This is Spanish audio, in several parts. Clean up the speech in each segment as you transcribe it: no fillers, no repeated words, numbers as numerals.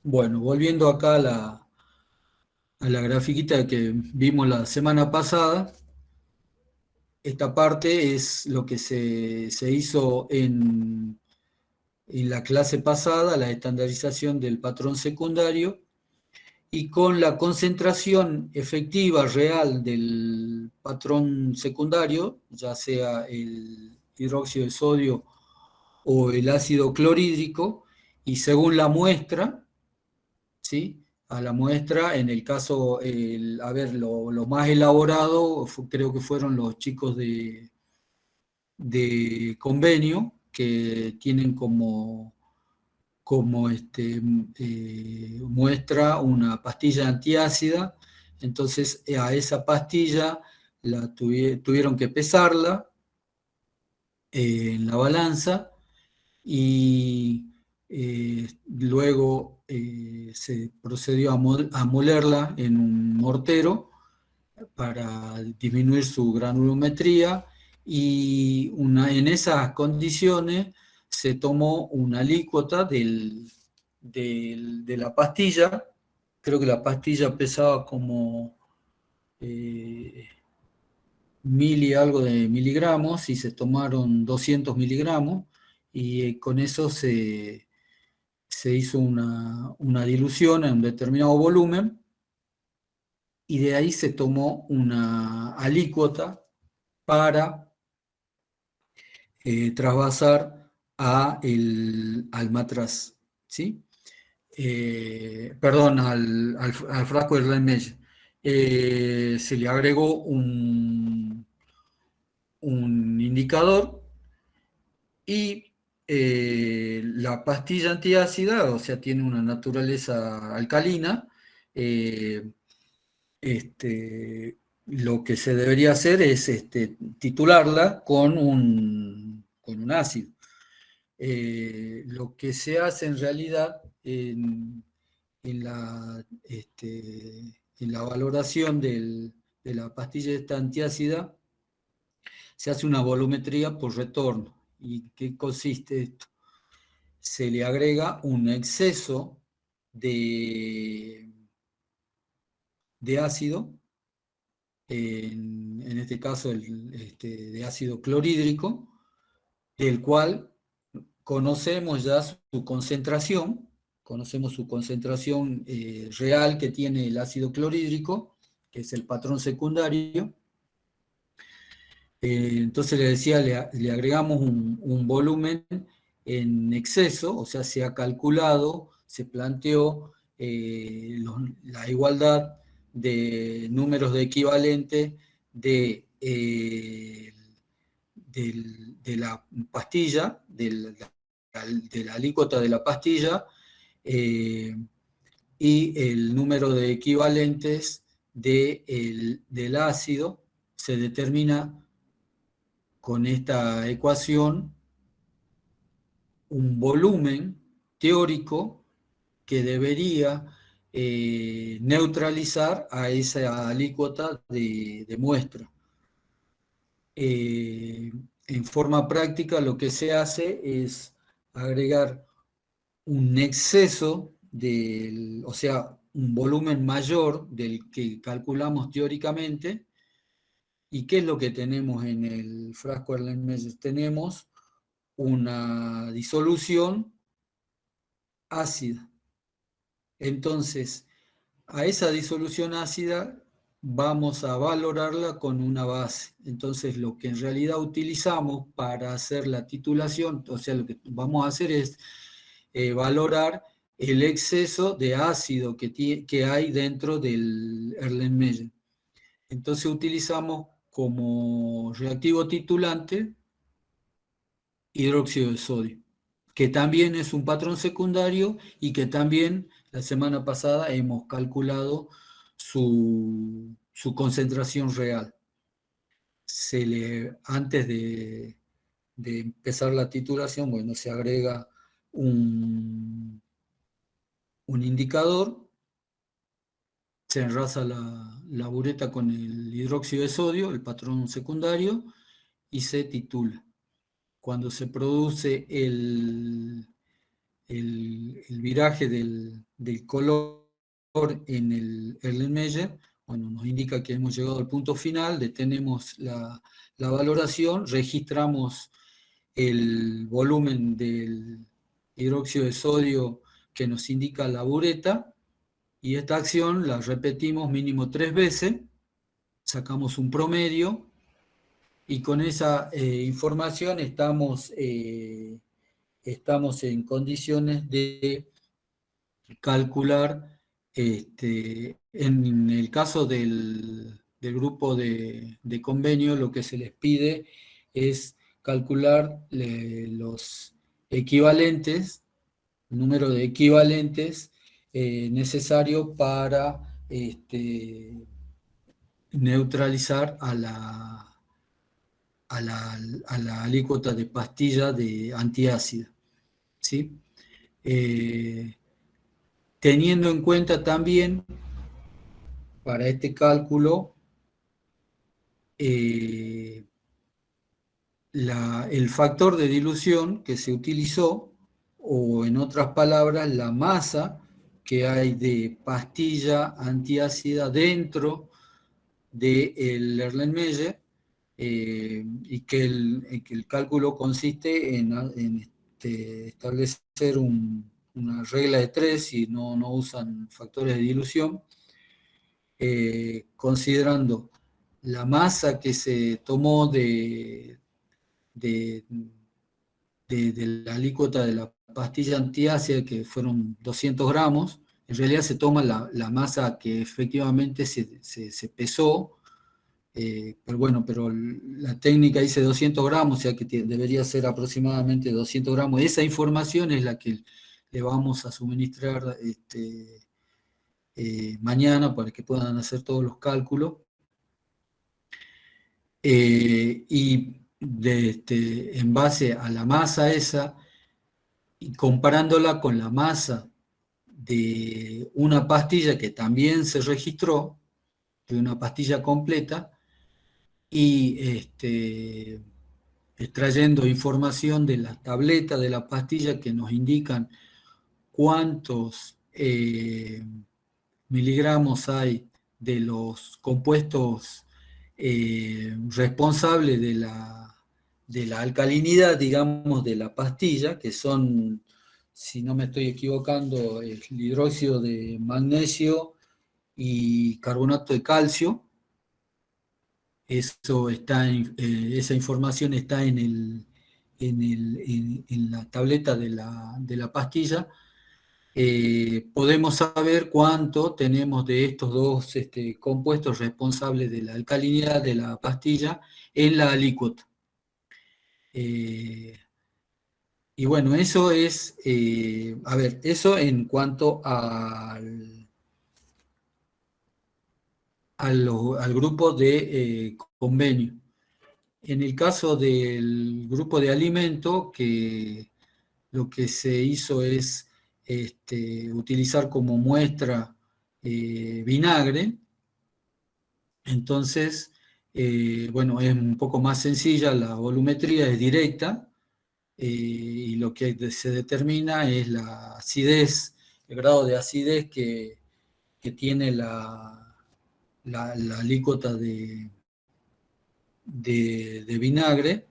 Bueno, volviendo acá a la grafiquita que vimos la semana pasada, esta parte es lo que se hizo en la clase pasada, la estandarización del patrón secundario, y con la concentración efectiva real del patrón secundario, ya sea el hidróxido de sodio o el ácido clorhídrico, y según la muestra, ¿sí? A la muestra, en el caso, a ver, lo más elaborado creo que fueron los chicos de convenio, que tienen como muestra una pastilla antiácida. Entonces a esa pastilla tuvieron que pesarla en la balanza y luego se procedió a molerla en un mortero para disminuir su granulometría y en esas condiciones se tomó una alícuota de la pastilla. Creo que la pastilla pesaba como eh, mil y algo de miligramos y se tomaron 200 miligramos y con eso se hizo una dilución en un determinado volumen y de ahí se tomó una alícuota para trasvasar al matraz, ¿sí? Perdón, al frasco de Erlenmeyer. Se le agregó un indicador y la pastilla antiácida, o sea, tiene una naturaleza alcalina. eh, lo que se debería hacer es titularla con un ácido. Lo que se hace en realidad en la valoración de la pastilla esta antiácida, se hace una volumetría por retorno. ¿Y qué consiste esto? Se le agrega un exceso de, de ácido, en este caso de ácido clorhídrico, del cual conocemos su concentración real que tiene el ácido clorhídrico, que es el patrón secundario. Entonces le decía, le agregamos un volumen en exceso, o sea, se ha calculado, se planteó la igualdad de números de equivalente de la pastilla, de la alícuota de la pastilla, eh, y el número de equivalentes del ácido se determina con esta ecuación un volumen teórico que debería neutralizar a esa alícuota de muestra. Eh, en forma práctica lo que se hace es agregar un exceso o sea, un volumen mayor del que calculamos teóricamente. ¿Y qué es lo que tenemos en el frasco Erlenmeyer? Tenemos una disolución ácida. Entonces, a esa disolución ácida vamos a valorarla con una base. Entonces, lo que en realidad utilizamos para hacer la titulación, o sea, lo que vamos a hacer es valorar el exceso de ácido que hay dentro del Erlenmeyer. Entonces, utilizamos como reactivo titulante hidróxido de sodio, que también es un patrón secundario y que también la semana pasada hemos calculado su concentración real. Antes de empezar la titulación, bueno, se agrega un indicador, se enrasa la bureta con el hidróxido de sodio, el patrón secundario, y se titula. Cuando se produce el viraje del color en el Erlenmeyer, bueno, nos indica que hemos llegado al punto final, detenemos la valoración, registramos el volumen del hidróxido de sodio que nos indica la bureta, y esta acción la repetimos mínimo 3 veces, sacamos un promedio, y con esa información estamos en condiciones de calcular, en el caso del grupo de convenio, lo que se les pide es calcular los equivalentes, el número de equivalentes necesario para neutralizar a la alícuota de pastilla de antiácida, ¿sí? Teniendo en cuenta también para este cálculo el factor de dilución que se utilizó, o en otras palabras, la masa que hay de pastilla antiácida dentro del Erlenmeyer, y que el cálculo consiste en establecer una regla de 3 y no usan factores de dilución, considerando la masa que se tomó de, de la alícuota de la pastilla antiácida, que fueron 200 gramos. En realidad se toma la masa que efectivamente se pesó, pero bueno, pero la técnica dice 200 gramos, o sea que debería ser aproximadamente 200 gramos. Esa información es la que le vamos a suministrar mañana para que puedan hacer todos los cálculos. Y en base a la masa esa, y comparándola con la masa de una pastilla que también se registró, de una pastilla completa, y extrayendo información de la tableta de la pastilla que nos indican cuántos miligramos hay de los compuestos responsables de la alcalinidad, digamos, de la pastilla, que son, si no me estoy equivocando, el hidróxido de magnesio y carbonato de calcio. Esa información está en la tableta de la pastilla. Podemos saber cuánto tenemos de estos dos compuestos responsables de la alcalinidad de la pastilla en la alícuota. Y bueno, eso es, eso en cuanto al grupo de convenio. En el caso del grupo de alimento, que lo que se hizo es utilizar como muestra vinagre. Entonces, bueno, es un poco más sencilla, la volumetría es directa, y lo que se determina es la acidez, el grado de acidez que tiene la alícuota de vinagre,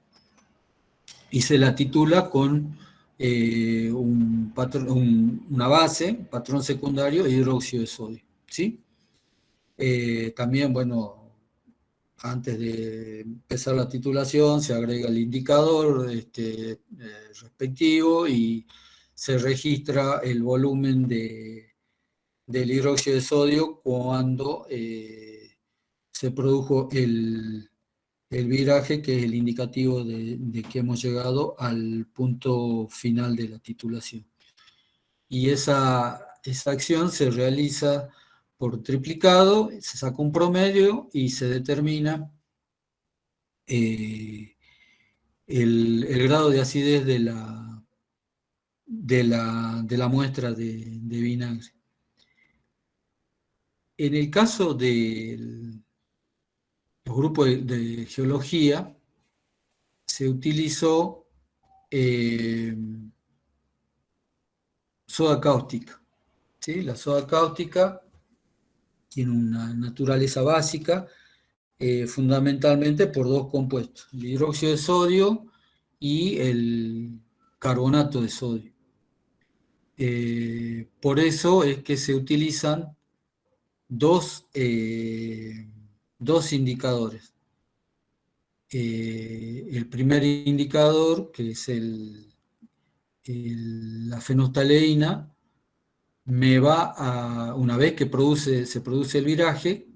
y se la titula con una base, patrón secundario, hidróxido de sodio, ¿sí? También, bueno, antes de empezar la titulación se agrega el indicador respectivo, y se registra el volumen del hidróxido de sodio cuando se produjo el viraje, que es el indicativo de que hemos llegado al punto final de la titulación. Y esa acción se realiza por triplicado, se saca un promedio y se determina el grado de acidez de la muestra de vinagre. En el caso de los grupos de geología, se utilizó soda cáustica. ¿sí? La soda cáustica tiene una naturaleza básica, fundamentalmente por dos compuestos, el hidróxido de sodio y el carbonato de sodio. Por eso es que se utilizan dos indicadores. El primer indicador, que es la fenolftaleína, me va a, una vez que se produce el viraje,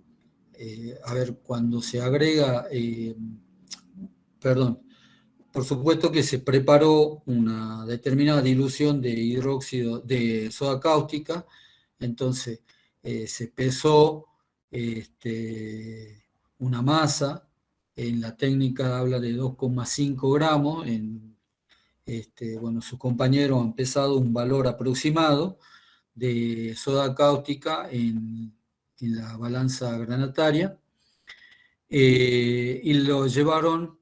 a ver, cuando se agrega, perdón, por supuesto que se preparó una determinada dilución de hidróxido de soda cáustica, entonces se pesó una masa, en la técnica habla de 2,5 gramos, bueno, sus compañeros han pesado un valor aproximado de soda cáustica en la balanza granataria, y lo llevaron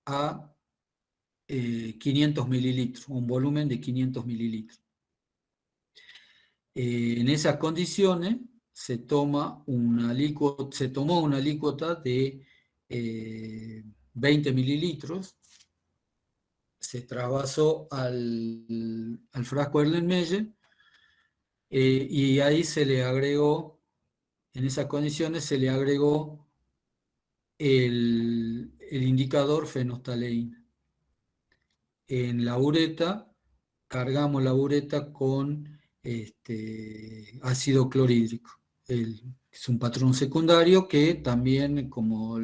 a 500 mililitros, un volumen de 500 mililitros. En esas condiciones se tomó una alícuota de 20 mililitros, se trasvasó al frasco Erlenmeyer, y ahí se le agregó, en esas condiciones se le agregó el indicador fenolftaleína. En la bureta, cargamos la bureta con ácido clorhídrico. Es un patrón secundario que también, como,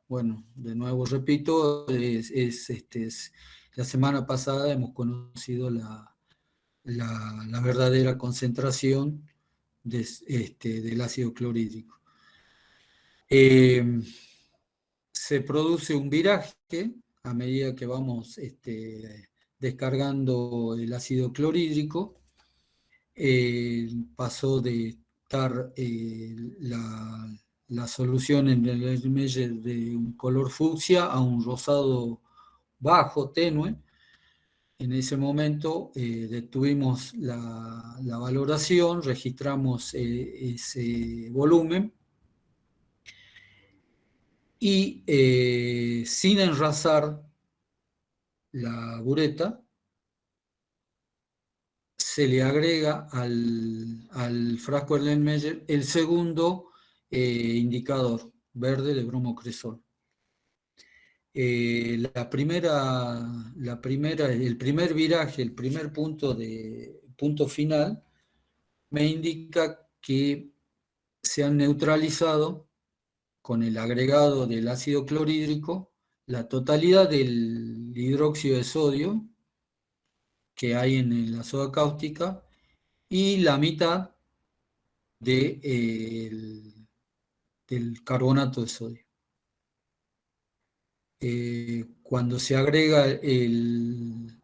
bueno, de nuevo repito, la semana pasada hemos conocido la verdadera concentración del ácido clorhídrico. Se produce un viraje a medida que vamos descargando el ácido clorhídrico. Pasó de estar la solución en el Erlenmeyer de un color fucsia a un rosado bajo, tenue. En ese momento detuvimos la valoración, registramos ese volumen, y sin enrasar la bureta, se le agrega al frasco Erlenmeyer el segundo indicador, verde de bromocresol. El primer viraje, el primer punto final, me indica que se han neutralizado con el agregado del ácido clorhídrico la totalidad del hidróxido de sodio que hay en la soda cáustica y la mitad del carbonato de sodio. Cuando se agrega el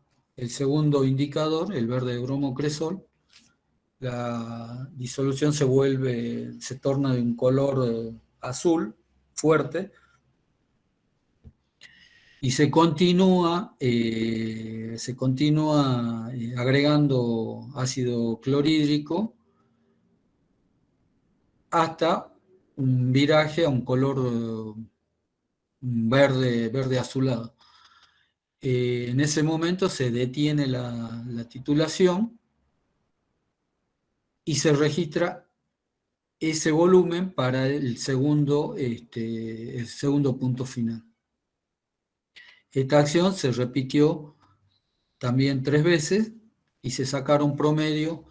segundo indicador, el verde de bromocresol, la disolución se torna de un color azul fuerte, y se continúa agregando ácido clorhídrico hasta un viraje a un color verde azulado. En ese momento se detiene la titulación y se registra ese volumen para el segundo punto final. Esta acción se repitió también 3 veces y se sacaron promedio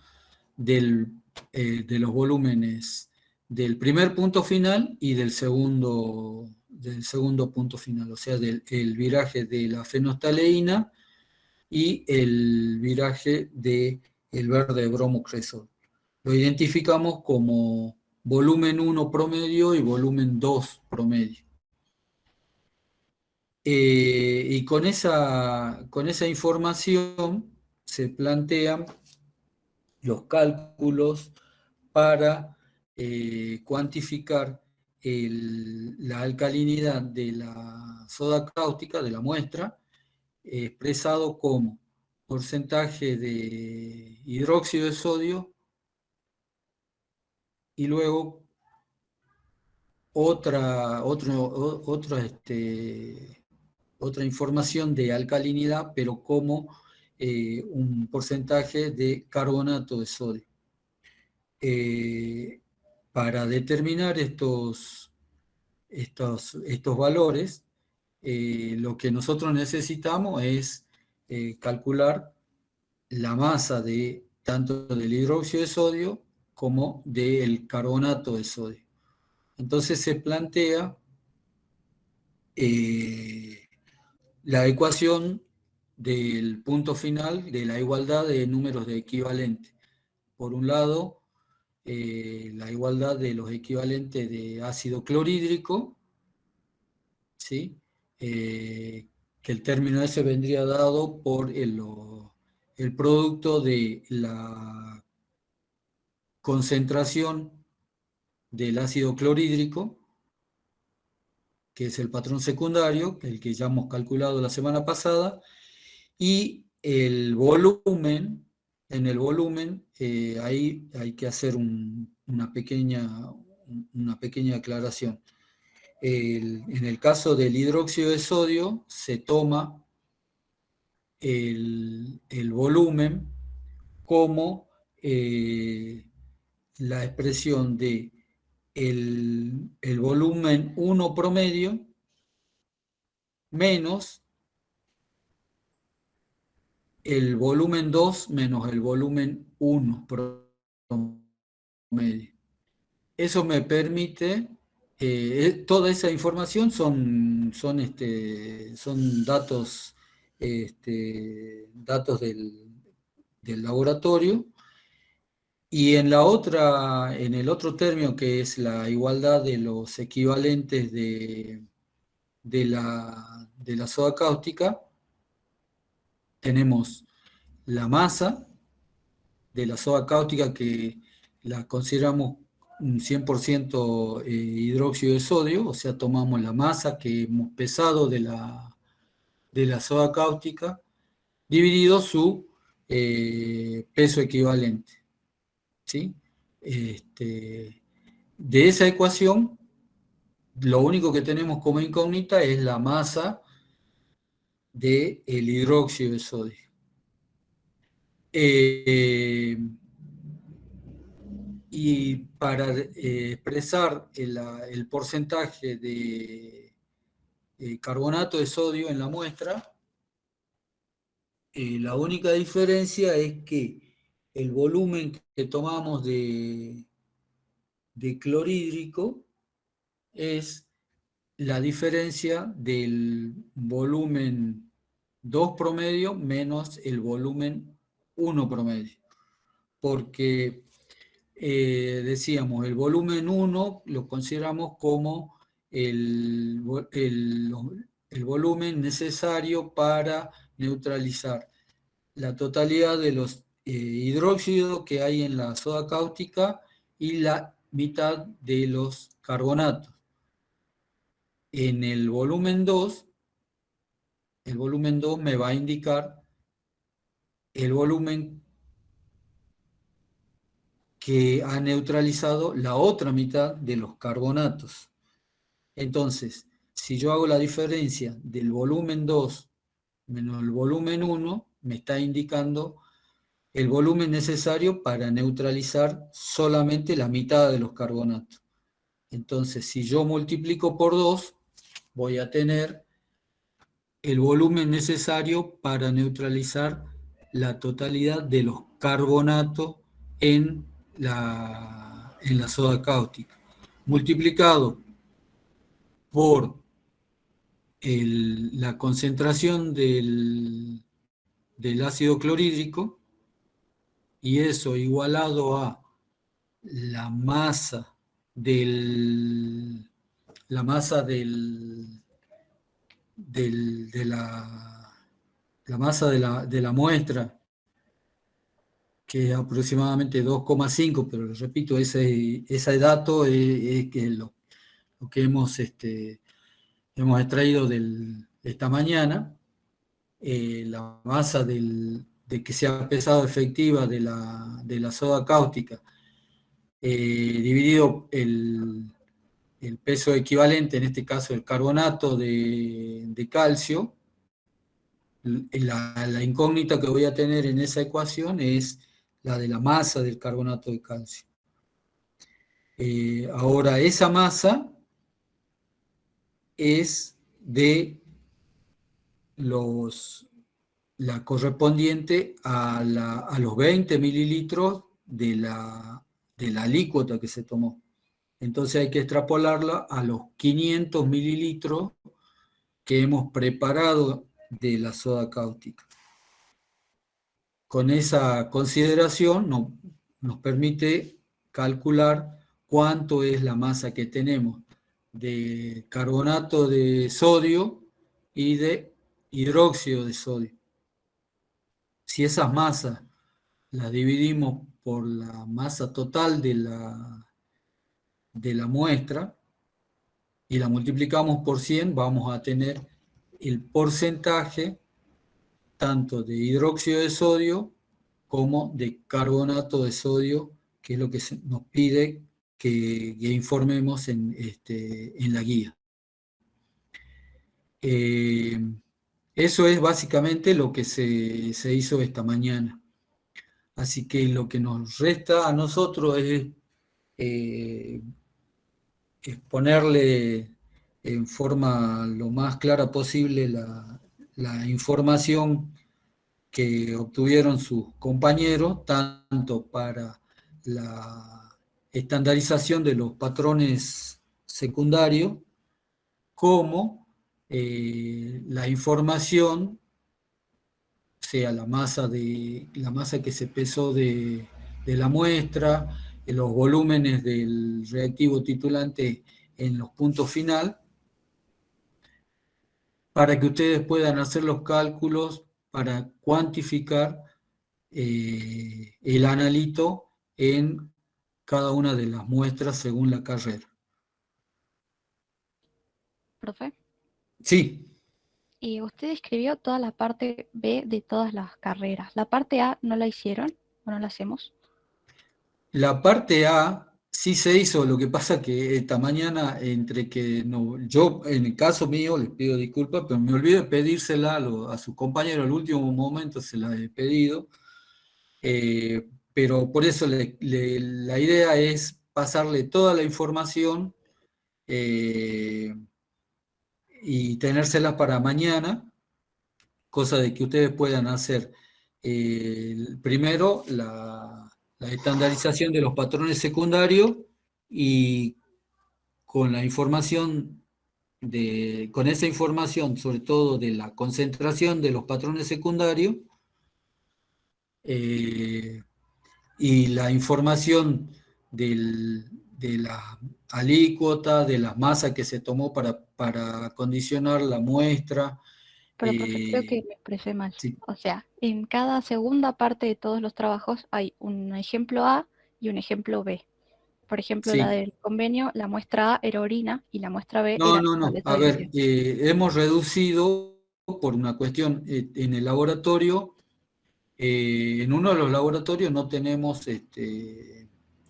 de los volúmenes del primer punto final y del segundo punto final, o sea, el viraje de la fenolftaleína y el viraje del verde bromocresol. Lo identificamos como volumen 1 promedio y volumen 2 promedio. Y con esa información se plantean los cálculos para cuantificar la alcalinidad de la soda cáustica, de la muestra, expresado como porcentaje de hidróxido de sodio y luego otra información de alcalinidad, pero como un porcentaje de carbonato de sodio. Para determinar estos valores, lo que nosotros necesitamos es calcular la masa de tanto del hidróxido de sodio como del carbonato de sodio. Entonces se plantea la ecuación del punto final de la igualdad de números de equivalente. Por un lado, la igualdad de los equivalentes de ácido clorhídrico, ¿sí? Que el término ese vendría dado por el producto de la concentración del ácido clorhídrico, que es el patrón secundario, el que ya hemos calculado la semana pasada, y el volumen. En el volumen, ahí hay que hacer una pequeña aclaración. En el caso del hidróxido de sodio, se toma el volumen como la expresión de el volumen 1 promedio menos el volumen 2 menos el volumen 1 promedio. Eso me permite, toda esa información son datos, datos del laboratorio, y en el otro término, que es la igualdad de los equivalentes de la soda cáustica, tenemos la masa de la soda cáustica, que la consideramos un 100% hidróxido de sodio, o sea, tomamos la masa que hemos pesado de la soda cáustica, dividido su peso equivalente, ¿sí? De esa ecuación, lo único que tenemos como incógnita es la masa del hidróxido de sodio. Y para expresar el porcentaje de carbonato de sodio en la muestra, la única diferencia es que el volumen que tomamos de clorhídrico es la diferencia del volumen 2 promedio menos el volumen 1 promedio. Porque decíamos, el volumen 1 lo consideramos como el volumen necesario para neutralizar la totalidad de los hidróxidos que hay en la soda cáustica y la mitad de los carbonatos. En el volumen 2 me va a indicar el volumen que ha neutralizado la otra mitad de los carbonatos. Entonces, si yo hago la diferencia del volumen 2 menos el volumen 1, me está indicando el volumen necesario para neutralizar solamente la mitad de los carbonatos. Entonces, si yo multiplico por 2, voy a tener el volumen necesario para neutralizar la totalidad de los carbonatos en la soda cáustica, multiplicado por la concentración del ácido clorhídrico, y eso igualado a la masa la masa de la muestra, que es aproximadamente 2,5, pero les repito, ese dato es que lo que hemos extraído esta mañana. La masa de que sea pesado efectiva de la soda cáustica dividido el peso equivalente, en este caso el carbonato de calcio. La incógnita que voy a tener en esa ecuación es la de la masa del carbonato de calcio. Ahora, esa masa es de la correspondiente a los 20 mililitros de la alícuota que se tomó. Entonces hay que extrapolarla a los 500 mililitros que hemos preparado de la soda cáustica. Con esa consideración nos permite calcular cuánto es la masa que tenemos de carbonato de sodio y de hidróxido de sodio. Si esas masas las dividimos por la masa total de la muestra y la multiplicamos por 100, vamos a tener el porcentaje tanto de hidróxido de sodio como de carbonato de sodio, que es lo que nos pide que informemos en la guía. Eso es básicamente lo que se hizo esta mañana. Así que lo que nos resta a nosotros es ponerle en forma lo más clara posible la información que obtuvieron sus compañeros, tanto para la estandarización de los patrones secundarios, como la información, sea la masa que se pesó de la muestra, los volúmenes del reactivo titulante en los puntos final, para que ustedes puedan hacer los cálculos para cuantificar el analito en cada una de las muestras según la carrera. ¿Profe? Sí. Y usted escribió toda la parte B de todas las carreras. ¿La parte A no la hicieron o no la hacemos? La parte A sí se hizo, lo que pasa que esta mañana, entre que no, yo en el caso mío les pido disculpas, pero me olvidé de pedírsela a sus compañeros, al último momento se la he pedido, pero por eso la idea es pasarle toda la información y tenérselas para mañana, cosa de que ustedes puedan hacer primero la estandarización de los patrones secundarios y con la información con esa información, sobre todo de la concentración de los patrones secundarios, y la información de la alícuota, de las masas que se tomó para condicionar la muestra. Pero profe, creo que me expresé mal. Sí. O sea, en cada segunda parte de todos los trabajos hay un ejemplo A y un ejemplo B. Por ejemplo, la Sí. del convenio, la muestra A era orina y la muestra B No, era no, no. tableto A de ver, litio. hemos reducido por una cuestión en el laboratorio. En uno de los laboratorios no tenemos,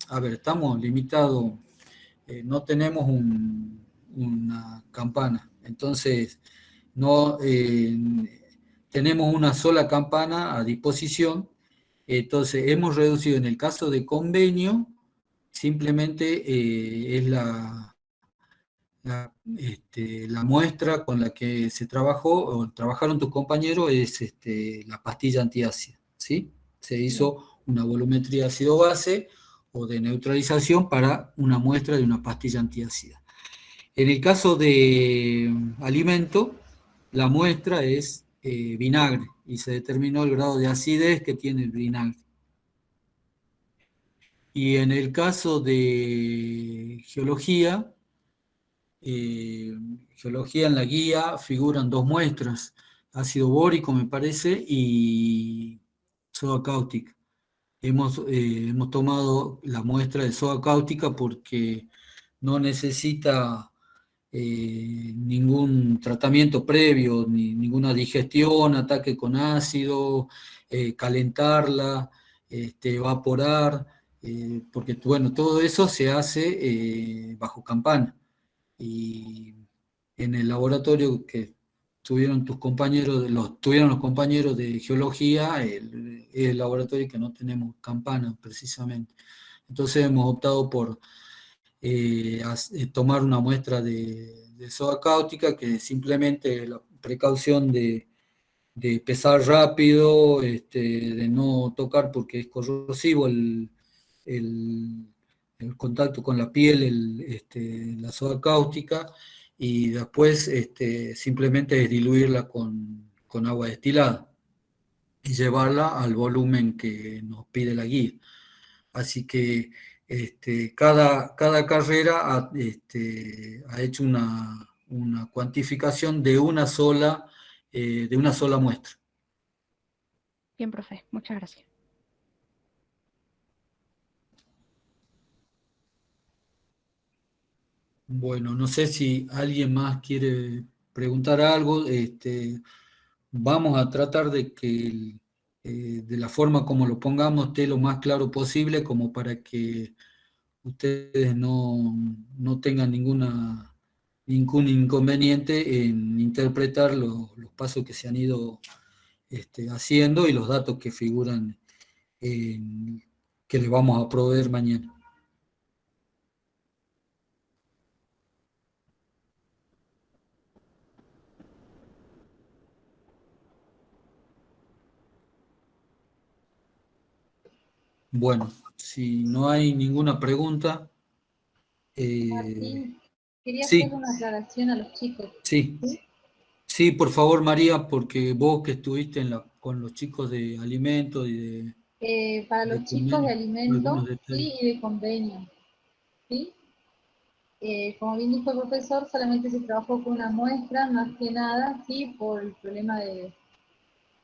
a ver, estamos limitados, no tenemos una campana. Entonces, no tenemos una sola campana a disposición. Entonces, hemos reducido en el caso de convenio, simplemente es la muestra con la que se trabajó o trabajaron tus compañeros es la pastilla antiácida, ¿sí? Se hizo una volumetría ácido-base o de neutralización para una muestra de una pastilla antiácida. En el caso de alimento, la muestra es vinagre y se determinó el grado de acidez que tiene el vinagre. Y en el caso de geología, en la guía figuran dos muestras, ácido bórico me parece y soda cáustica. Hemos tomado la muestra de soda cáustica porque no necesita ningún tratamiento previo, ni ninguna digestión, ataque con ácido, calentarla, evaporar. porque bueno, todo eso se hace bajo campana. Y en el laboratorio que tuvieron tuvieron los compañeros de geología, el laboratorio que no tenemos campana precisamente. Entonces hemos optado por tomar una muestra de soda cáustica, que simplemente la precaución de pesar rápido, de no tocar porque es corrosivo el- el contacto con la piel, la soda cáustica, y después simplemente es diluirla con agua destilada y llevarla al volumen que nos pide la guía. Así que cada carrera ha hecho una cuantificación de una sola muestra. Bien, profe, muchas gracias. Bueno, no sé si alguien más quiere preguntar algo. Vamos a tratar de que de la forma como lo pongamos esté lo más claro posible, como para que ustedes no tengan ningún inconveniente en interpretar los pasos que se han ido haciendo y los datos que figuran que les vamos a proveer mañana. Bueno, si no hay ninguna pregunta, Martín, quería hacer sí, una aclaración a los chicos. sí, ¿Sí? sí, por favor, María, porque vos que estuviste con los chicos de alimentos y Para de los chicos de convenio, algunos alimento, detalles. sí, y de convenio, ¿sí? Como bien dijo el profesor, solamente se trabajó con una muestra, más que nada, sí, por el problema de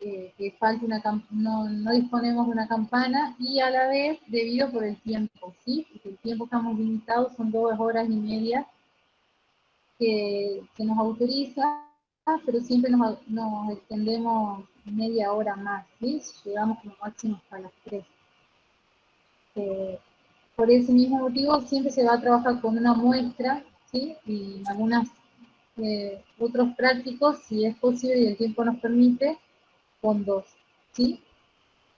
que falta no disponemos de una campana, y a la vez debido por el tiempo, ¿sí? Porque el tiempo estamos limitados, son 2 horas y media que nos autoriza, pero siempre nos extendemos media hora más, ¿sí? Llegamos como máximo hasta las 3. Por ese mismo motivo siempre se va a trabajar con una muestra, ¿sí? Y algunos otros prácticos, si es posible y el tiempo nos permite, con 2, ¿sí?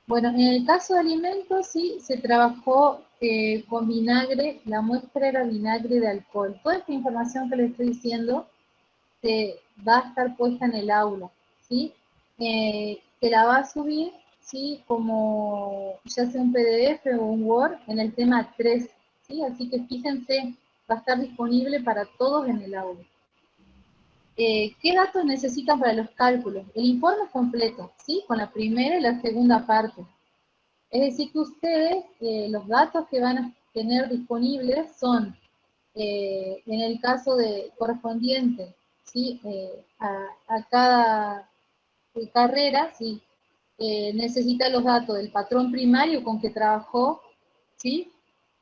Bueno, en el caso de alimentos, sí, se trabajó con vinagre, la muestra era vinagre de alcohol. Toda esta información que les estoy diciendo va a estar puesta en el aula, ¿sí? Que la va a subir, ¿sí? Como ya sea un PDF o un Word en el tema 3, ¿sí? Así que fíjense, va a estar disponible para todos en el aula. ¿Qué datos necesitan para los cálculos? El informe completo, ¿sí? Con la primera y la segunda parte. Es decir, que ustedes, los datos que van a tener disponibles son, en el caso de correspondiente, ¿sí? A cada carrera, ¿sí? Necesita los datos del patrón primario con que trabajó, ¿sí?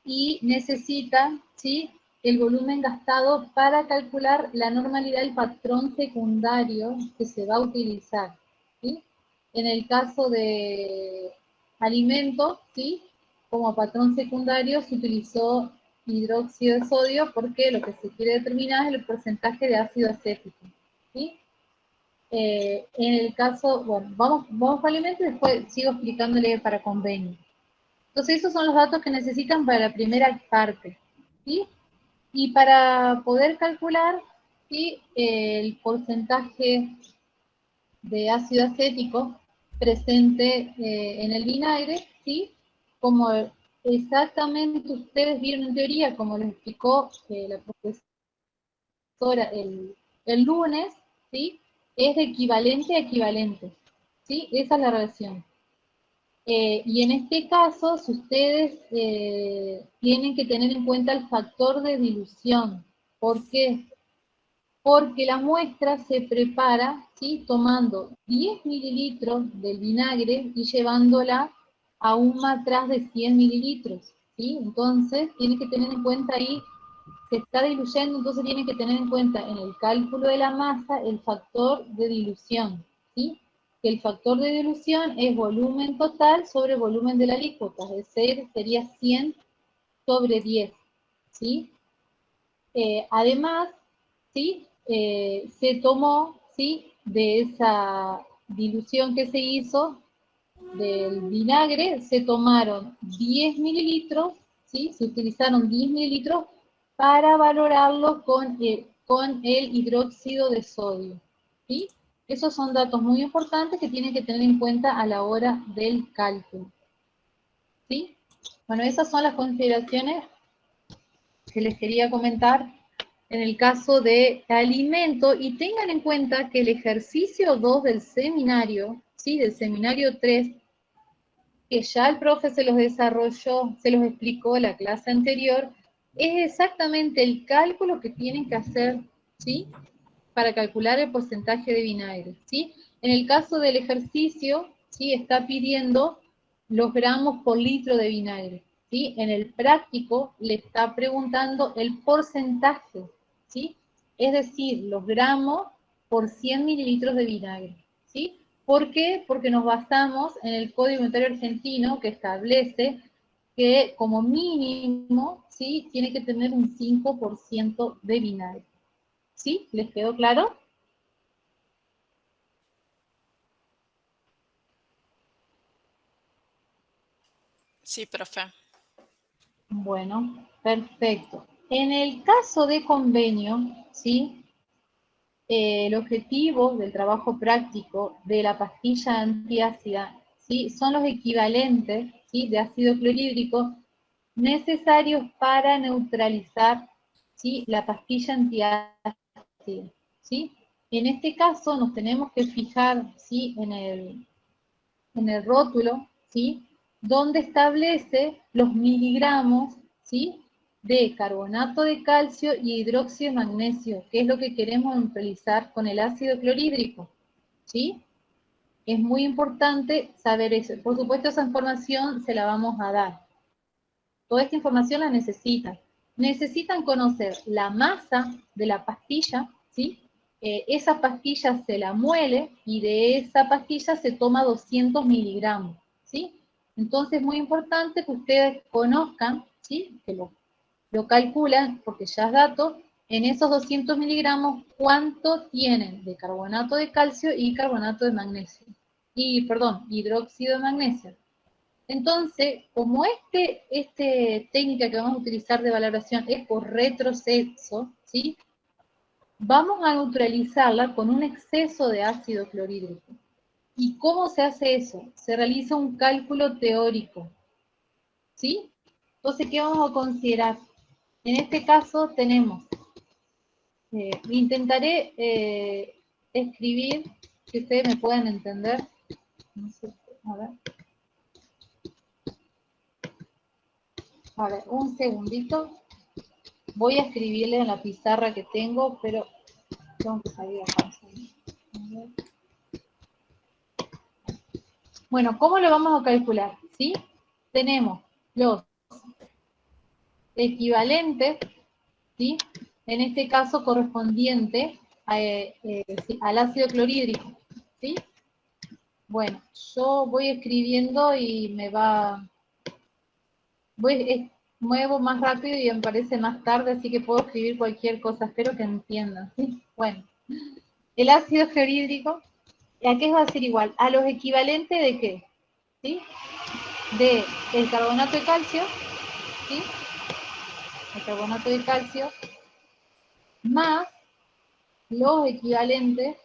Y necesita, ¿sí? El volumen gastado para calcular la normalidad del patrón secundario que se va a utilizar, ¿sí? En el caso de alimentos, ¿sí? Como patrón secundario se utilizó hidróxido de sodio porque lo que se quiere determinar es el porcentaje de ácido acético, ¿sí? En el caso, bueno, vamos con alimentos y después sigo explicándole para convenio. Entonces esos son los datos que necesitan para la primera parte, ¿sí? Y para poder calcular, ¿sí? El porcentaje de ácido acético presente en el vinagre, ¿sí? Como exactamente ustedes vieron en teoría, como les explicó la profesora el lunes, ¿sí? Es de equivalente a equivalente, ¿sí? Esa es la relación. Y en este caso, si ustedes tienen que tener en cuenta el factor de dilución. ¿Por qué? Porque la muestra se prepara, ¿sí? Tomando 10 mililitros del vinagre y llevándola a un matraz de 100 mililitros, ¿sí? Entonces, tienen que tener en cuenta ahí, se está diluyendo, entonces tienen que tener en cuenta en el cálculo de la masa el factor de dilución, ¿sí? que el factor de dilución es volumen total sobre volumen de la alícuota, es decir, sería 100 sobre 10, ¿sí? Además, ¿sí? Se tomó, ¿sí? De esa dilución que se hizo del vinagre, se tomaron 10 mililitros, ¿sí? Se utilizaron 10 mililitros para valorarlo con el hidróxido de sodio, ¿sí? Esos son datos muy importantes que tienen que tener en cuenta a la hora del cálculo, ¿sí? Bueno, esas son las consideraciones que les quería comentar en el caso de alimento, y tengan en cuenta que el ejercicio 2 del seminario, ¿sí? Del seminario 3, que ya el profe se los desarrolló, se los explicó la clase anterior, es exactamente el cálculo que tienen que hacer, ¿sí? Para calcular el porcentaje de vinagre, ¿sí? En el caso del ejercicio, ¿sí? Está pidiendo los gramos por litro de vinagre, ¿sí? En el práctico le está preguntando el porcentaje, ¿sí? Es decir, los gramos por 100 mililitros de vinagre, ¿sí? ¿Por qué? Porque nos basamos en el Código Alimentario Argentino, que establece que como mínimo, ¿sí? Tiene que tener un 5% de vinagre. ¿Sí? ¿Les quedó claro? Sí, profe. Bueno, perfecto. En el caso de convenio, ¿sí? El objetivo del trabajo práctico de la pastilla antiácida, ¿sí? Son los equivalentes, ¿sí? De ácido clorhídrico necesarios para neutralizar, ¿sí? La pastilla antiácida, ¿sí? En este caso nos tenemos que fijar, ¿sí? En el rótulo, ¿sí? Donde establece los miligramos, ¿sí? De carbonato de calcio y hidróxido de magnesio, que es lo que queremos neutralizar con el ácido clorhídrico, ¿sí? Es muy importante saber eso. Por supuesto, esa información se la vamos a dar. Toda esta información la necesitan. Necesitan conocer la masa de la pastilla, ¿sí? Esa pastilla se la muele y de esa pastilla se toma 200 miligramos, ¿sí? Entonces es muy importante que ustedes conozcan, ¿sí? Que lo calculan, porque ya es dato, en esos 200 miligramos cuánto tienen de carbonato de calcio y carbonato de magnesio. Y, perdón, hidróxido de magnesio. Entonces, como este técnica que vamos a utilizar de valoración es por retroceso, ¿sí? Vamos a neutralizarla con un exceso de ácido clorhídrico. ¿Y cómo se hace eso? Se realiza un cálculo teórico, ¿sí? Entonces, ¿qué vamos a considerar? En este caso tenemos, intentaré escribir, que ustedes me puedan entender. No sé, a ver. A ver, un segundito. Voy a escribirle en la pizarra que tengo, pero tengo que salir acá. Bueno, ¿cómo lo vamos a calcular? ¿Sí? Tenemos los equivalentes, ¿sí? En este caso correspondiente sí, al ácido clorhídrico, ¿sí? Bueno, yo voy escribiendo y muevo más rápido y me parece más tarde, así que puedo escribir cualquier cosa, espero que entiendan, ¿sí? Bueno, el ácido clorhídrico, ¿a qué va a ser igual? A los equivalentes de qué, ¿sí? De el carbonato de calcio, ¿sí? El carbonato de calcio, más los equivalentes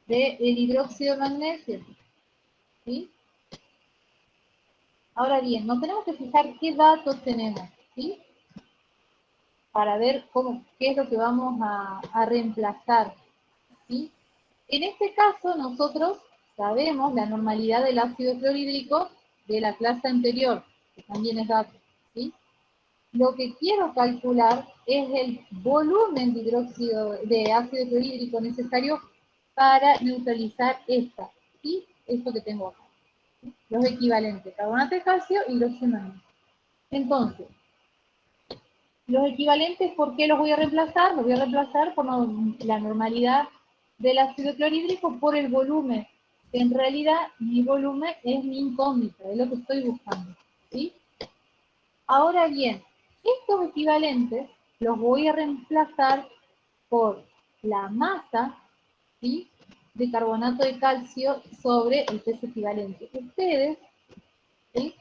del hidróxido de magnesio, ¿sí? Ahora bien, nos tenemos que fijar qué datos tenemos, ¿sí? Para ver qué es lo que vamos a reemplazar, ¿sí? En este caso, nosotros sabemos la normalidad del ácido clorhídrico de la clase anterior, que también es dato, ¿sí? Lo que quiero calcular es el volumen de ácido clorhídrico necesario para neutralizar ¿sí? Esto que tengo acá, ¿sí? Los equivalentes, carbonato de calcio y hidróxido de magnesio. Entonces, los equivalentes, ¿por qué los voy a reemplazar? Los voy a reemplazar por la normalidad del ácido clorhídrico por el volumen, En realidad, mi volumen es mi incógnita, es lo que estoy buscando, ¿sí? Ahora bien, estos equivalentes los voy a reemplazar por la masa, ¿sí?, de carbonato de calcio sobre el peso equivalente. Ustedes, ¿sí?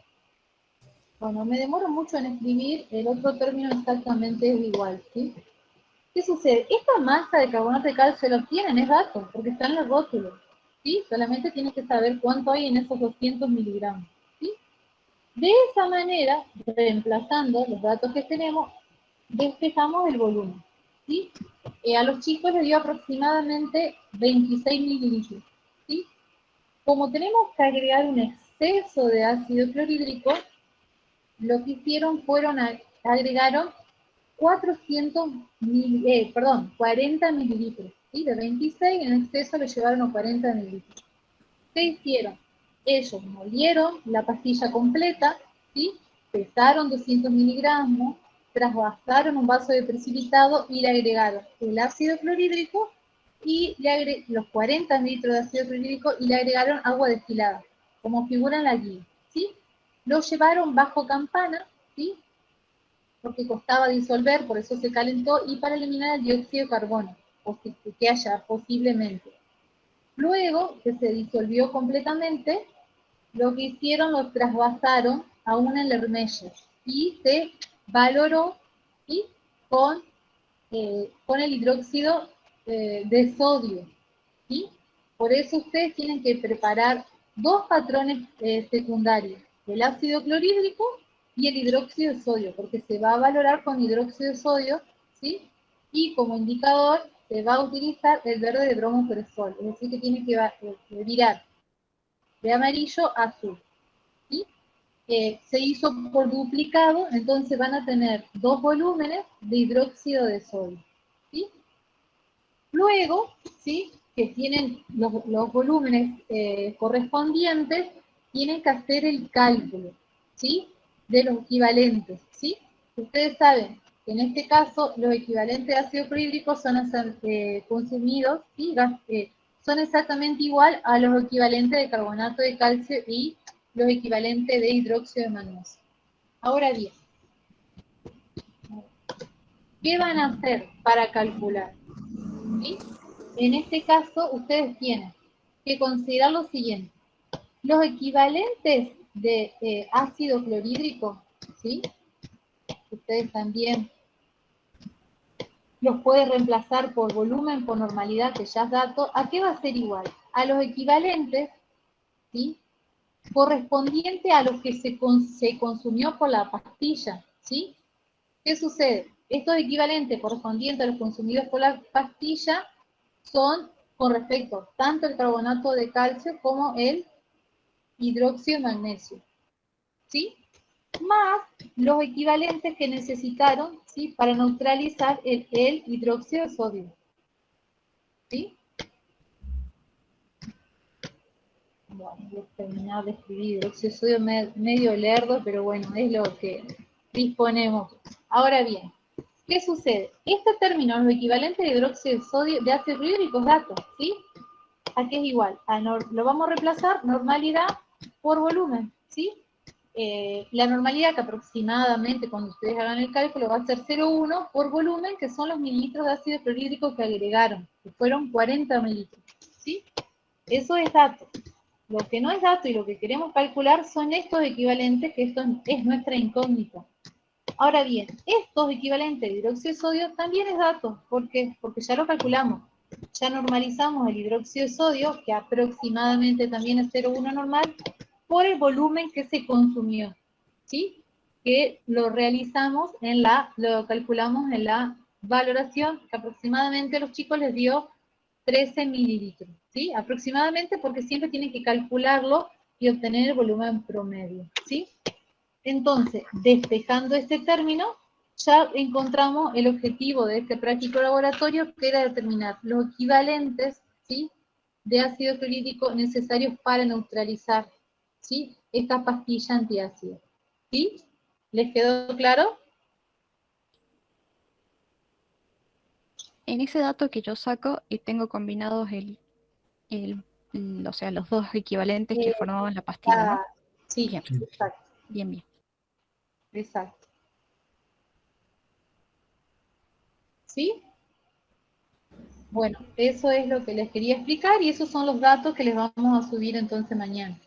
Bueno, me demoro mucho en escribir, el otro término exactamente es igual, ¿sí? ¿Qué sucede? Esta masa de carbonato de calcio lo tienen, es dato, porque está en los rótulos, ¿sí? Solamente tienes que saber cuánto hay en esos 200 miligramos, ¿sí? De esa manera, reemplazando los datos que tenemos, despejamos el volumen, ¿sí? A los chicos les dio aproximadamente 26 mililitros, ¿sí? Como tenemos que agregar un exceso de ácido clorhídrico, lo que hicieron fueron agregaron 40 mililitros, ¿sí? De 26 en exceso le llevaron a 40 mililitros. ¿Qué hicieron? Ellos molieron la pastilla completa, ¿sí? Pesaron 200 miligramos, trasvasaron un vaso de precipitado y le agregaron el ácido clorhídrico y los 40 mililitros de ácido clorhídrico y le agregaron agua destilada, como figura en la guía, ¿sí? Lo llevaron bajo campana, ¿sí? Porque costaba disolver, por eso se calentó, y para eliminar el dióxido de carbono, que haya posiblemente. Luego que se disolvió completamente, lo que hicieron lo trasvasaron a una Lermeyer y se valoró, ¿sí?, con el hidróxido de sodio, ¿sí? Por eso ustedes tienen que preparar dos patrones secundarios, el ácido clorhídrico y el hidróxido de sodio, porque se va a valorar con hidróxido de sodio, ¿sí? Y como indicador se va a utilizar el verde de bromoperesol, es decir, que tiene que virar de amarillo a azul, ¿sí? Se hizo por duplicado, entonces van a tener dos volúmenes de hidróxido de sodio, ¿sí? Luego, ¿sí?, que tienen los volúmenes correspondientes, tienen que hacer el cálculo, ¿sí?, de los equivalentes, ¿sí? Ustedes saben que en este caso los equivalentes de ácido clorhídrico son consumidos, ¿sí?, son exactamente igual a los equivalentes de carbonato de calcio y los equivalentes de hidróxido de magnesio. Ahora bien, ¿qué van a hacer para calcular? ¿Sí? En este caso, ustedes tienen que considerar lo siguiente. Los equivalentes de ácido clorhídrico, ¿sí?, ustedes también los pueden reemplazar por volumen, por normalidad, que ya es dato. ¿A qué va a ser igual? A los equivalentes, ¿sí?, correspondiente a los que se consumió por la pastilla, ¿sí? ¿Qué sucede? Estos equivalentes correspondientes a los consumidos por la pastilla son con respecto tanto el carbonato de calcio como el hidróxido de magnesio, ¿sí? Más los equivalentes que necesitaron, ¿sí?, para neutralizar el hidróxido de sodio, ¿sí? Bueno, voy a terminar de escribir hidróxido de sodio medio lerdo, pero bueno, es lo que disponemos. Ahora bien, ¿qué sucede? Este término, los equivalentes de hidróxido de sodio, de ácido clorhídrico, es dato, ¿sí? Aquí es igual, lo vamos a reemplazar, normalidad por volumen, ¿sí? La normalidad, que aproximadamente cuando ustedes hagan el cálculo va a ser 0,1 por volumen, que son los mililitros de ácido clorhídrico que agregaron, que fueron 40 mililitros, ¿sí? Eso es dato. Lo que no es dato y lo que queremos calcular son estos equivalentes, que esto es nuestra incógnita. Ahora bien, estos equivalentes de hidróxido de sodio también es dato. ¿Por qué? Porque ya lo calculamos. Ya normalizamos el hidróxido de sodio, que aproximadamente también es 0,1 normal, por el volumen que se consumió, ¿sí? Que lo realizamos lo calculamos en la valoración, que aproximadamente a los chicos les dio 13 mililitros, ¿sí? Aproximadamente, porque siempre tienen que calcularlo y obtener el volumen promedio, ¿sí? Entonces, despejando este término, ya encontramos el objetivo de este práctico laboratorio, que era determinar los equivalentes, ¿sí?, de ácido clorhídrico necesarios para neutralizar, ¿sí?, esta pastilla antiácida. ¿Sí? ¿Les quedó claro? En ese dato que yo saco y tengo combinados el o sea, los dos equivalentes que formaban la pastilla, ¿no? Sí, Bien, exacto, bien. exacto. ¿Sí? Bueno, eso es lo que les quería explicar y esos son los datos que les vamos a subir entonces mañana.